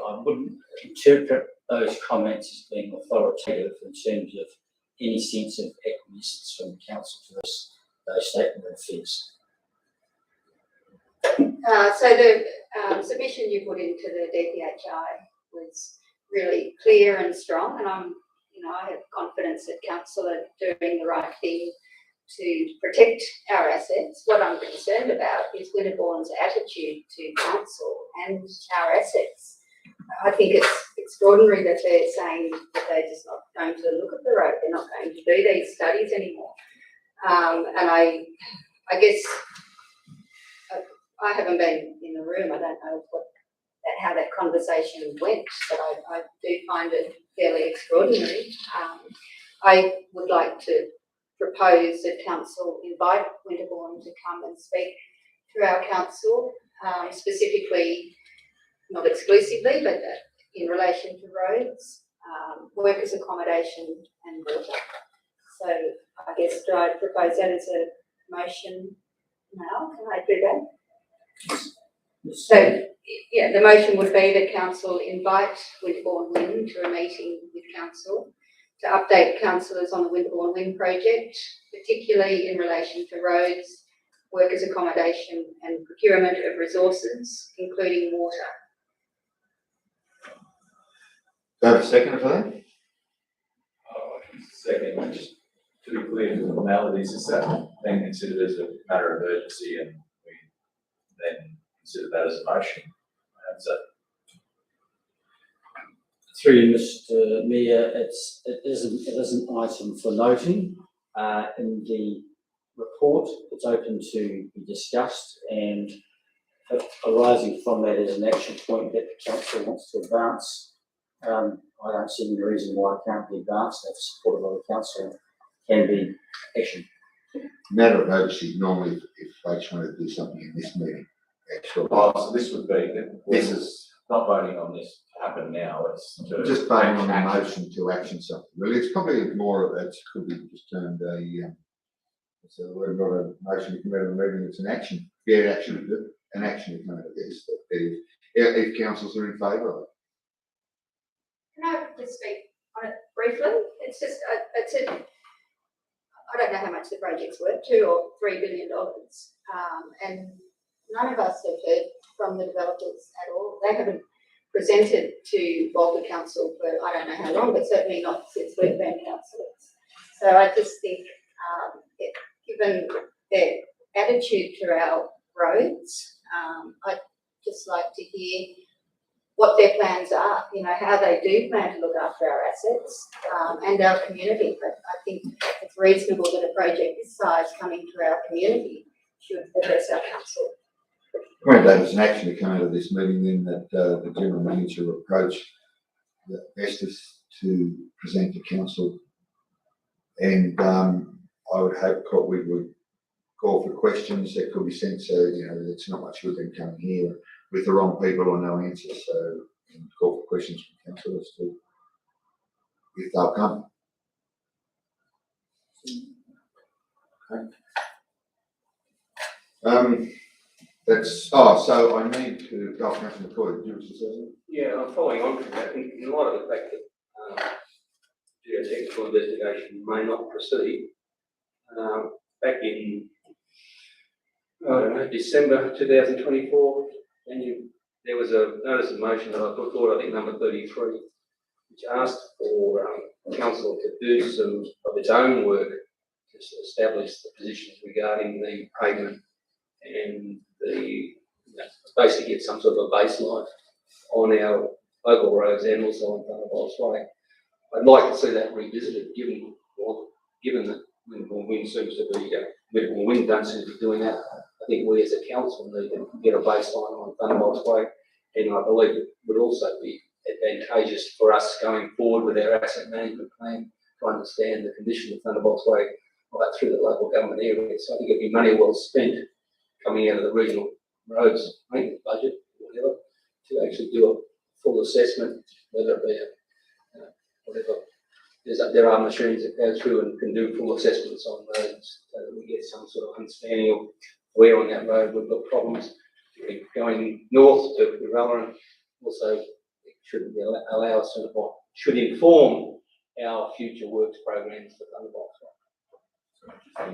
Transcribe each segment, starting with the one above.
I wouldn't interpret those comments as being authoritative in terms of any sense of acquiescence from the council to those statement of affairs. So the submission you put into the DPHI was really clear and strong, and I have confidence that council are doing the right thing to protect our assets. What I'm concerned about is Winterbourne's attitude to council and our assets. I think it's extraordinary that they're saying that they're just not going to look at the road. They're not going to do these studies anymore. And I guess I haven't been in the room. I don't know how that conversation went, but I do find it fairly extraordinary. I would like to propose that council invite Winterbourne to come and speak to our council, specifically, not exclusively, but in relation to roads, workers' accommodation and water. So I guess do I propose that as a motion now? Can I do that? Yes. So yeah, the motion would be that council invite Winterbourne Wind to a meeting with council to update councillors on the Winterbourne Wind project, particularly in relation to roads, workers' accommodation and procurement of resources, including water. Do I have a second for that? Second, just to be clear, the formalities, is that then considered as a matter of urgency and we then consider that as a motion? So, through you, Mr. Mayor, it is an item for noting in the report. It's open to be discussed, and arising from that is an action point that the council wants to advance. I don't see any reason why it can't be advanced. If supported by the council, can be action. Matter of urgency, normally if folks want to do something in this meeting, actually. oh, so this would be, this is not voting on this to happen now, it's to Just voting on the motion to action something. Well, it's probably more of it could be just termed so we're not a motion to come out of the meeting, it's an action. Yeah, action, an action to come out of this. If councils are in favour of it. Can I just speak on it briefly? It's just, I don't know how much the project's worth, $2 or $3 billion. And none of us have heard from the developers at all. They haven't presented to Walter Council for I don't know how long, but certainly not since we've been councillors. So I just think, given their attitude to our roads, I'd just like to hear what their plans are, how they do plan to look after our assets and our community. But I think it's reasonable that a project this size coming to our community should address our council. Point that as an action to come out of this meeting, then that the general manager approach the Estes to present to council, and I would hope that we would call for questions that could be sent. So it's not much good them coming here with the wrong people or no answers. So call for questions from council as to if they'll come. Okay. So I need to go off Councillor McCoy. Do you wish to say something? Yeah, I'm following on from that. I think in light of the fact that geotechnical investigation may not proceed, back in December 2024, there was a notice of motion that I put forward, I think number 33, which asked for council to do some of its own work to establish the positions regarding the pavement and basically get some sort of a baseline on our local roads and also on Thunderbolts Way. I'd like to see that revisited, given that Winterbourne Wind seems to be, Winterbourne Wind don't seem to be doing that. I think we as a council need to get a baseline on Thunderbolts Way, and I believe it would also be advantageous for us going forward with our asset management plan to understand the condition of Thunderbolts Way right through the local government area. So I think it'd be money well spent coming out of the regional roads maintenance budget, or whatever, to actually do a full assessment, whether it be whatever. There are machines that go through and can do full assessments on roads, so that we get some sort of understanding of where on that road we've got problems. Going north to Irrelevant, also allow us to, or should inform our future works programs for Thunderbolt.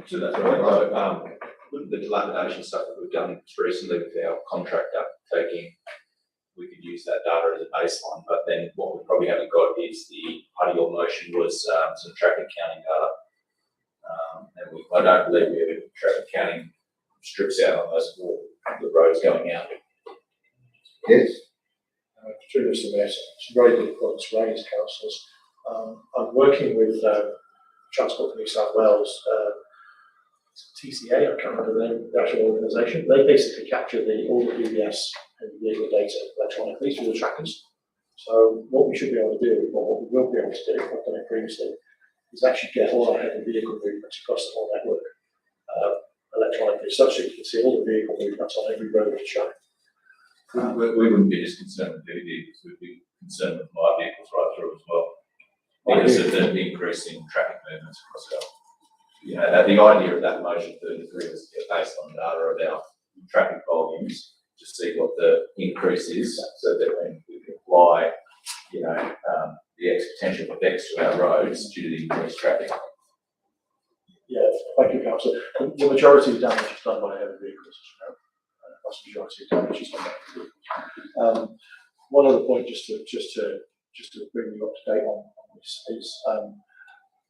So that's right. The dilapidation stuff that we've done recently with our contractor taking, we could use that data as a baseline, but then what we probably haven't got is part of your motion was some traffic counting data. I don't believe we have traffic counting strips out on those the roads going out. Yes, Through Mr. Mayor, it's very good points raised, councillors. I'm working with Transport for New South Wales, TCA, I can't remember the name of the actual organisation. They basically capture all the BBS and vehicle data electronically through the trackers. So what we should be able to do, or what we will be able to do, I've done it previously, is actually get all our heavy vehicle movements across the whole network electronically, such that you can see all the vehicle movements on every road and track. We wouldn't be just concerned with heavy vehicles, we'd be concerned with light vehicles right through as well. Because of the increase in traffic movements across our, the idea of that motion 33 was to get based on data about traffic volumes to see what the increase is, so that when we can apply, the potential effects to our roads due to the increased traffic. Yeah, thank you, councillor. The majority of damage is done by heavy vehicles, vast majority of damage is done by heavy vehicles. One other point, just to bring you up to date on this is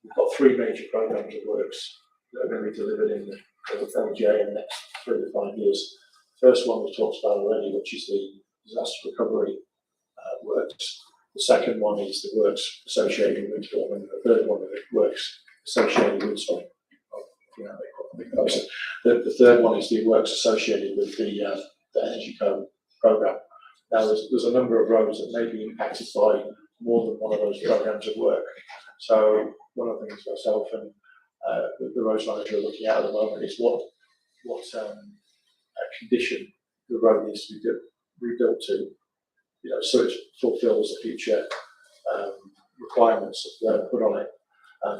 we've got 3 major programs of works that are going to be delivered in the LGA in the next 3 to 5 years. First one we talked about already, which is the disaster recovery works. The second one is the works associated with Windfall, and the third one is the works associated with the third one is the works associated with the Energy Code programme. Now, there's a number of roads that may be impacted by more than one of those programmes of work. So one of the things myself and the roads manager are looking at the moment is what condition the road needs to be rebuilt to, so it fulfills the future requirements that are put on it.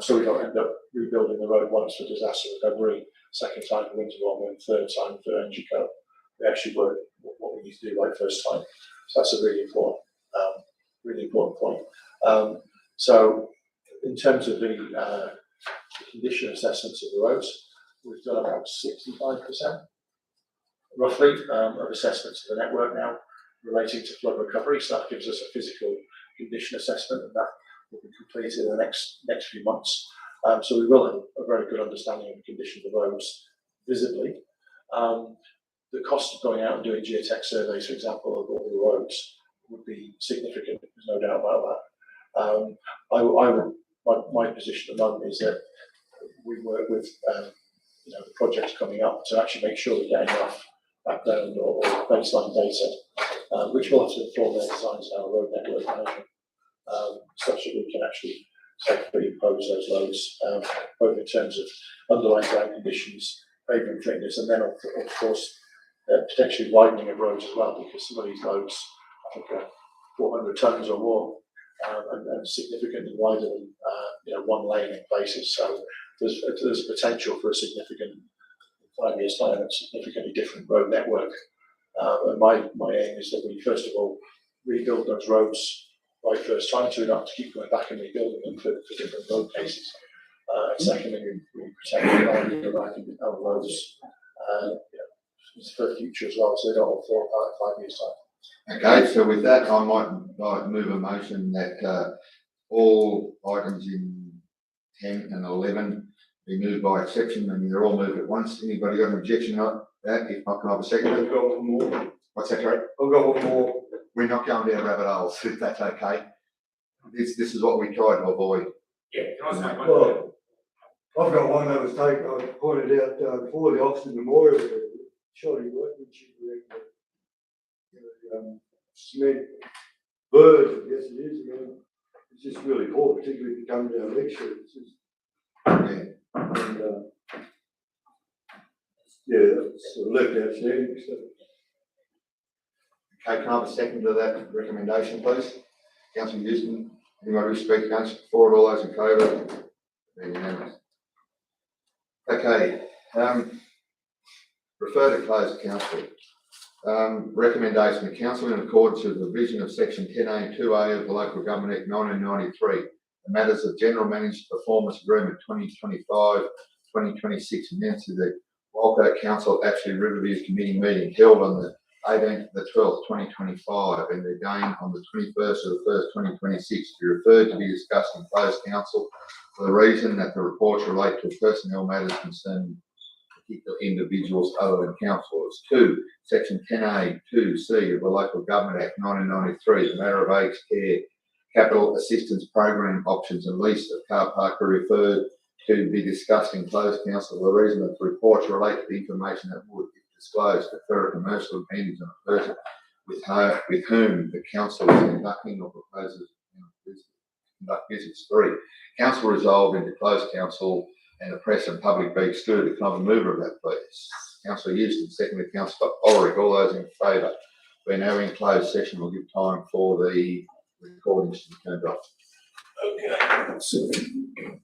So we don't end up rebuilding the road once for disaster recovery, second time for winter warming, and third time for Energy Code. We actually work what we need to do right first time. So that's a really important point. So in terms of the condition assessments of the roads, we've done about 65% roughly of assessments of the network now relating to flood recovery. So that gives us a physical condition assessment, and that will be completed in the next few months. So we will have a very good understanding of the condition of the roads visibly. The cost of going out and doing geotech surveys, for example, of all the roads would be significant. There's no doubt about that. My position at the moment is that we work with the projects coming up to actually make sure we get enough background or baseline data, which will have to inform their designs of our road network management, such that we can actually safely impose those loads, both in terms of underlying ground conditions, pavement thickness, and then of course potentially widening of roads as well, because some of these loads, I think, are 400 tonnes or more, and significantly wider than one lane in places. So there's potential for a significant, in 5 years' time, a significantly different road network. And my aim is that we first of all rebuild those roads right first time, so we don't have to keep going back and rebuilding them for different road cases. Secondly, we protect the value around our roads for the future as well, so they don't all fall apart in 5 years' time. okay, so with that, I might move a motion that all items in 10 and 11 be moved by exception, and they're all moved at once. Anybody got an objection on that? If not, can I have a second? I've got one more. What's that, Terry? I've got one more. We're not going down rabbit holes, if that's okay. This is what we try to avoid. Yeah, can I say one? Well, I've got one that was taken, I pointed out before the Oxford Memorial, shoddy workmanship, cement birds, I guess it is, it's just really poor, particularly if you come down lecture, it's just, Yeah. and, it's sort of left outstanding, so. Okay, can I have a second to that recommendation, please? Councillor Houston, anybody who speaks against it, for it, all those in favour? They're unanimous. Okay, refer to closed council. Recommendation, the council in accordance with the vision of section 10A 2A of the Local Government Act 1993, the matters of general manager performance agreement 2025-2026 amendments to the Walco Council Ashley Riverview Committee meeting held on the 18th of the 12th, 2025, and again on the 21st of the 1st, 2026, be referred to be discussed in closed council for the reason that the reports relate to personnel matters concerning particular individuals other than councillors. 2. Section 10A 2C of the Local Government Act 1993, the matter of aged care, capital assistance program options and lease of car park are referred to be discussed in closed council for the reason that the reports relate to the information that would, if disclosed, confer a commercial advantage on a person with whom the council is conducting or proposes to conduct business. 3. Council resolved into closed council and the press and public be excluded. Can I have a mover of that, please? Councillor Houston, secondly, Councillor Ulrich. All those in favour? We're now in closed session. We'll give time for the recordings to be turned off. Okay.